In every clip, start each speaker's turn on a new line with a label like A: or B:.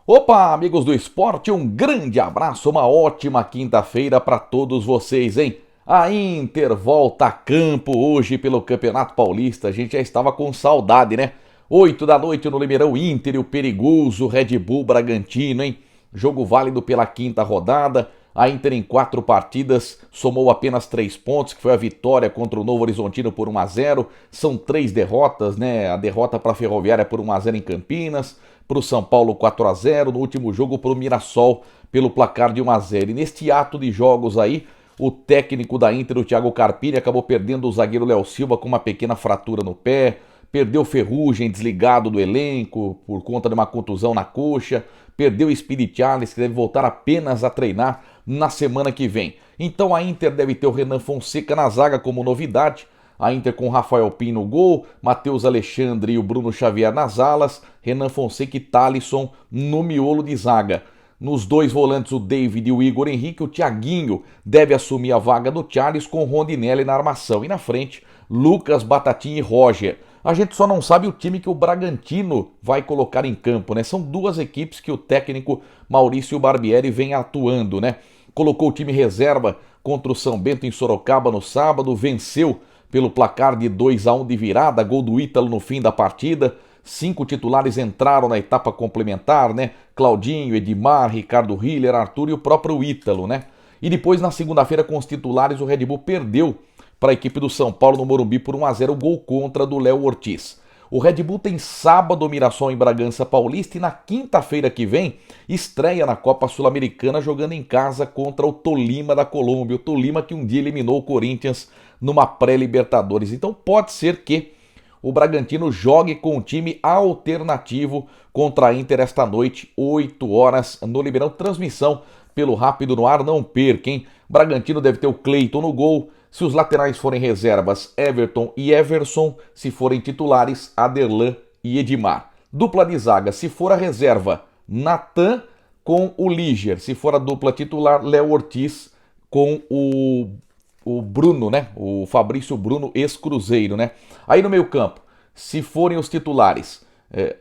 A: Opa, amigos do esporte, um grande abraço, uma ótima quinta-feira para todos vocês, hein? A Inter volta a campo hoje pelo Campeonato Paulista, a gente já estava com saudade, né? 8 da noite no Limeirão, Inter e o perigoso Red Bull Bragantino, hein? Jogo válido pela quinta rodada. A Inter em 4 partidas somou apenas 3 pontos, que foi a vitória contra o Novo Horizontino por 1-0. São 3 derrotas, né? A derrota para a Ferroviária por 1-0 em Campinas, para o São Paulo 4-0, no último jogo para o Mirassol pelo placar de 1-0. E neste ato de jogos aí, o técnico da Inter, o Thiago Carpini, acabou perdendo o zagueiro Léo Silva com uma pequena fratura no pé, perdeu Ferrugem desligado do elenco por conta de uma contusão na coxa, perdeu Spirituales, que deve voltar apenas a treinar na semana que vem. Então a Inter deve ter o Renan Fonseca na zaga como novidade. A Inter com Rafael Pinho no gol, Matheus Alexandre e o Bruno Xavier nas alas, Renan Fonseca e Thalisson no miolo de zaga. Nos dois volantes, o David e o Igor Henrique, o Thiaguinho deve assumir a vaga do Charles com o Rondinelli na armação. E na frente, Lucas, Batatinha e Roger. A gente só não sabe o time que o Bragantino vai colocar em campo, né? São duas equipes que o técnico Maurício Barbieri vem atuando, né? Colocou o time reserva contra o São Bento em Sorocaba no sábado, venceu pelo placar de 2-1 de virada, gol do Ítalo no fim da partida. 5 titulares entraram na etapa complementar, né? Claudinho, Edmar, Ricardo Hiller, Arthur e o próprio Ítalo, né? E depois, na segunda-feira, com os titulares, o Red Bull perdeu para a equipe do São Paulo no Morumbi por 1-0, gol contra do Léo Ortiz. O Red Bull tem sábado o Mirassol em Bragança Paulista e na quinta-feira que vem estreia na Copa Sul-Americana jogando em casa contra o Tolima da Colômbia. O Tolima que um dia eliminou o Corinthians numa pré-Libertadores. Então pode ser que o Bragantino jogue com um time alternativo contra a Inter esta noite, 8 horas no Limeirão. Transmissão pelo Rápido no Ar, não perca, hein? Bragantino deve ter o Cleiton no gol. Se os laterais forem reservas, Everton e Everson. Se forem titulares, Aderlan e Edmar. Dupla de zaga, se for a reserva, Natan com o Liger. Se for a dupla titular, Léo Ortiz com o Bruno, né? O Fabrício Bruno, ex-Cruzeiro, né? Aí no meio campo, se forem os titulares,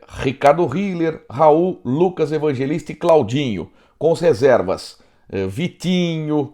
A: Ricardo Hiller, Raul, Lucas Evangelista e Claudinho. Com os reservas, Vitinho,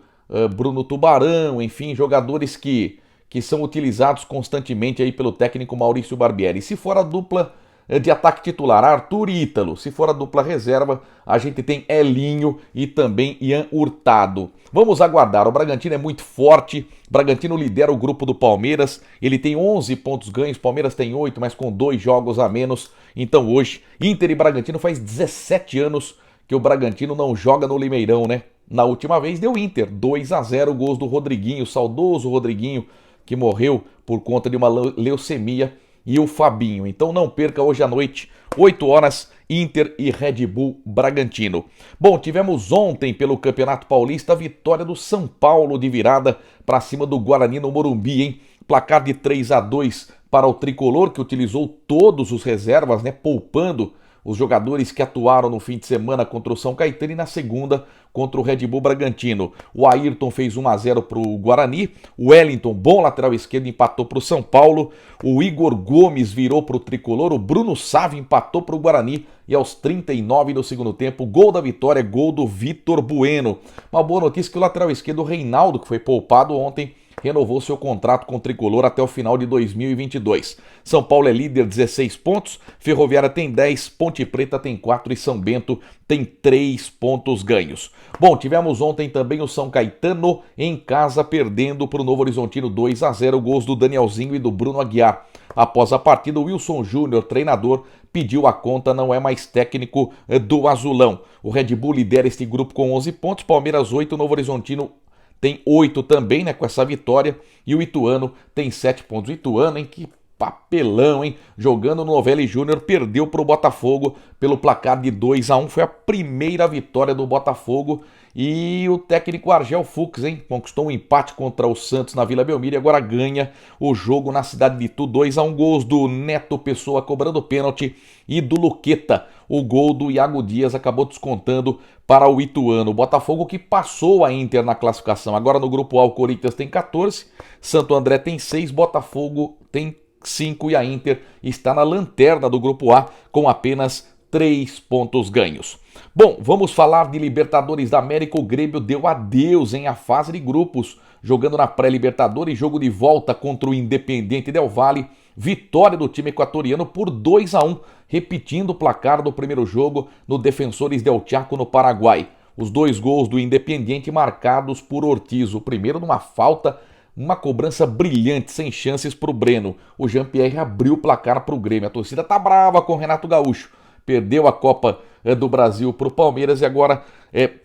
A: Bruno Tubarão, enfim, jogadores que são utilizados constantemente aí pelo técnico Maurício Barbieri. Se for a dupla de ataque titular, Arthur e Ítalo. Se for a dupla reserva, a gente tem Elinho e também Ian Hurtado. Vamos aguardar, o Bragantino é muito forte, o Bragantino lidera o grupo do Palmeiras, ele tem 11 pontos ganhos, Palmeiras tem 8, mas com 2 jogos a menos. Então hoje, Inter e Bragantino faz 17 anos que o Bragantino não joga no Limeirão, né? Na última vez deu Inter, 2-0, gols do Rodriguinho, saudoso Rodriguinho, que morreu por conta de uma leucemia, e o Fabinho. Então não perca hoje à noite, 8 horas, Inter e Red Bull Bragantino. Bom, tivemos ontem pelo Campeonato Paulista a vitória do São Paulo de virada para cima do Guarani no Morumbi, hein? Placar de 3-2 para o Tricolor, que utilizou todos os reservas, né? Poupando os jogadores que atuaram no fim de semana contra o São Caetano e na segunda contra o Red Bull Bragantino. O Ayrton fez 1-0 para o Guarani, o Wellington, bom lateral esquerdo, empatou para o São Paulo, o Igor Gomes virou para o Tricolor, o Bruno Sávio empatou para o Guarani e aos 39 do segundo tempo, gol da vitória, gol do Vitor Bueno. Uma boa notícia que o lateral esquerdo, o Reinaldo, que foi poupado ontem, renovou seu contrato com o Tricolor até o final de 2022. São Paulo é líder, 16 pontos, Ferroviária tem 10, Ponte Preta tem 4 e São Bento tem 3 pontos ganhos. Bom, tivemos ontem também o São Caetano em casa perdendo para o Novo Horizontino 2-0, gols do Danielzinho e do Bruno Aguiar. Após a partida, o Wilson Júnior, treinador, pediu a conta, não é mais técnico do Azulão. O Red Bull lidera este grupo com 11 pontos, Palmeiras 8, Novo Horizontino tem 8 também, né, com essa vitória, e o Ituano tem 7 pontos. O Ituano, hein, que papelão, hein, jogando no Novelli Júnior, perdeu para o Botafogo pelo placar de 2-1, foi a primeira vitória do Botafogo, e o técnico Argel Fux, hein, conquistou um empate contra o Santos na Vila Belmiro e agora ganha o jogo na cidade de Itu, 2-1, gols do Neto Pessoa cobrando pênalti e do Luqueta. O gol do Iago Dias acabou descontando para o Ituano. O Botafogo que passou a Inter na classificação. Agora no grupo A o Corinthians tem 14, Santo André tem 6, Botafogo tem 5 e a Inter está na lanterna do grupo A com apenas 3 pontos ganhos. Bom, vamos falar de Libertadores da América. O Grêmio deu adeus em a fase de grupos, jogando na pré-Libertadores, jogo de volta contra o Independiente Del Valle. Vitória do time equatoriano por 2-1, repetindo o placar do primeiro jogo no Defensores del Chaco, no Paraguai. Os 2 gols do Independiente marcados por Ortiz, o primeiro numa falta, uma cobrança brilhante, sem chances para o Breno. O Jean-Pierre abriu o placar para o Grêmio. A torcida tá brava com o Renato Gaúcho. Perdeu a Copa do Brasil para o Palmeiras e agora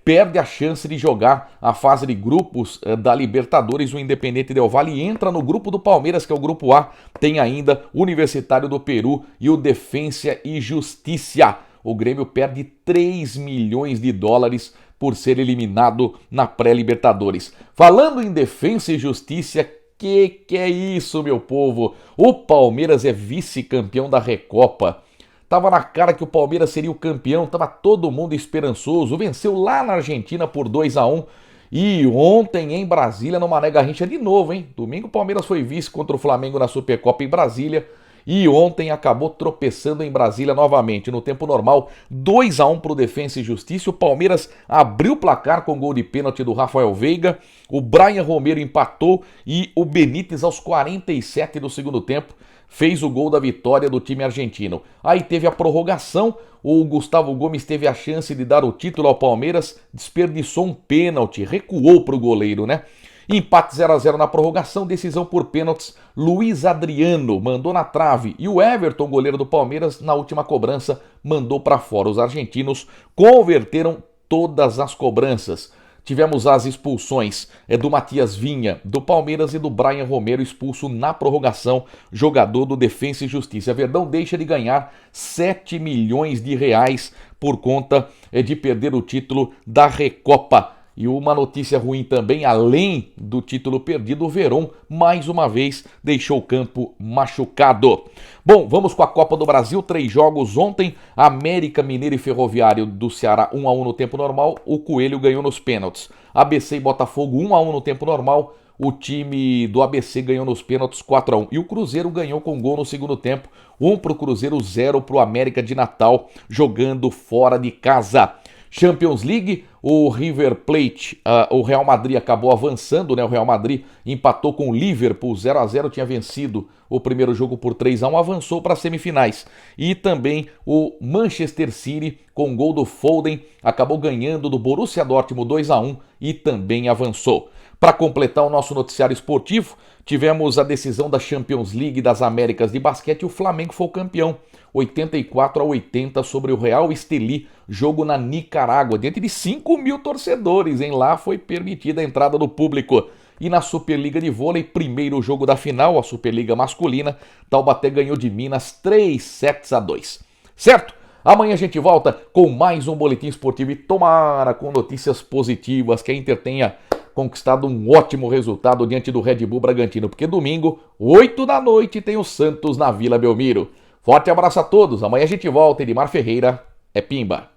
A: perde a chance de jogar a fase de grupos da Libertadores. O Independiente Del Valle entra no grupo do Palmeiras, que é o grupo A. Tem ainda o Universitário do Peru e o Defensa e Justiça. O Grêmio perde 3 milhões de dólares por ser eliminado na pré-Libertadores. Falando em Defensa e Justiça, que é isso, meu povo? O Palmeiras é vice-campeão da Recopa. Tava na cara que o Palmeiras seria o campeão, tava todo mundo esperançoso. Venceu lá na Argentina por 2-1. E ontem em Brasília, no Mané Garrincha de novo, hein? Domingo o Palmeiras foi vice contra o Flamengo na Supercopa em Brasília. E ontem acabou tropeçando em Brasília novamente. No tempo normal, 2-1 para o Defensa e Justiça. O Palmeiras abriu o placar com gol de pênalti do Rafael Veiga. O Brian Romero empatou e o Benítez, aos 47 do segundo tempo, fez o gol da vitória do time argentino. Aí teve a prorrogação. O Gustavo Gomes teve a chance de dar o título ao Palmeiras, desperdiçou um pênalti, recuou para o goleiro, né? Empate 0-0 na prorrogação, decisão por pênaltis. Luiz Adriano mandou na trave e o Everton, goleiro do Palmeiras, na última cobrança, mandou para fora. Os argentinos converteram todas as cobranças. Tivemos as expulsões do Matias Vinha, do Palmeiras, e do Brian Romero, expulso na prorrogação, jogador do Defensa e Justiça. A Verdão deixa de ganhar 7 milhões de reais por conta de perder o título da Recopa. E uma notícia ruim também, além do título perdido, o Verón, mais uma vez, deixou o campo machucado. Bom, vamos com a Copa do Brasil, 3 jogos ontem, América Mineiro e Ferroviário do Ceará 1-1 no tempo normal, o Coelho ganhou nos pênaltis. ABC e Botafogo 1-1 no tempo normal, o time do ABC ganhou nos pênaltis 4-1. E o Cruzeiro ganhou com gol no segundo tempo, 1 para o Cruzeiro, 0 para o América de Natal, jogando fora de casa. Champions League, o River Plate, o Real Madrid acabou avançando, né? O Real Madrid empatou com o Liverpool 0-0, tinha vencido o primeiro jogo por 3-1, avançou para as semifinais. E também o Manchester City, com gol do Foden, acabou ganhando do Borussia Dortmund 2-1 e também avançou. Para completar o nosso noticiário esportivo, tivemos a decisão da Champions League das Américas de basquete e o Flamengo foi o campeão. 84-80 sobre o Real Estelí, jogo na Nicarágua, diante de 5 mil torcedores, hein? Lá foi permitida a entrada do público. E na Superliga de Vôlei, primeiro jogo da final, a Superliga masculina, Taubaté ganhou de Minas 3-2. Certo? Amanhã a gente volta com mais um Boletim Esportivo e tomara com notícias positivas, que a Inter tenha conquistado um ótimo resultado diante do Red Bull Bragantino, porque domingo, 8 da noite, tem o Santos na Vila Belmiro. Forte abraço a todos, amanhã a gente volta. Edmar Ferreira é Pimba.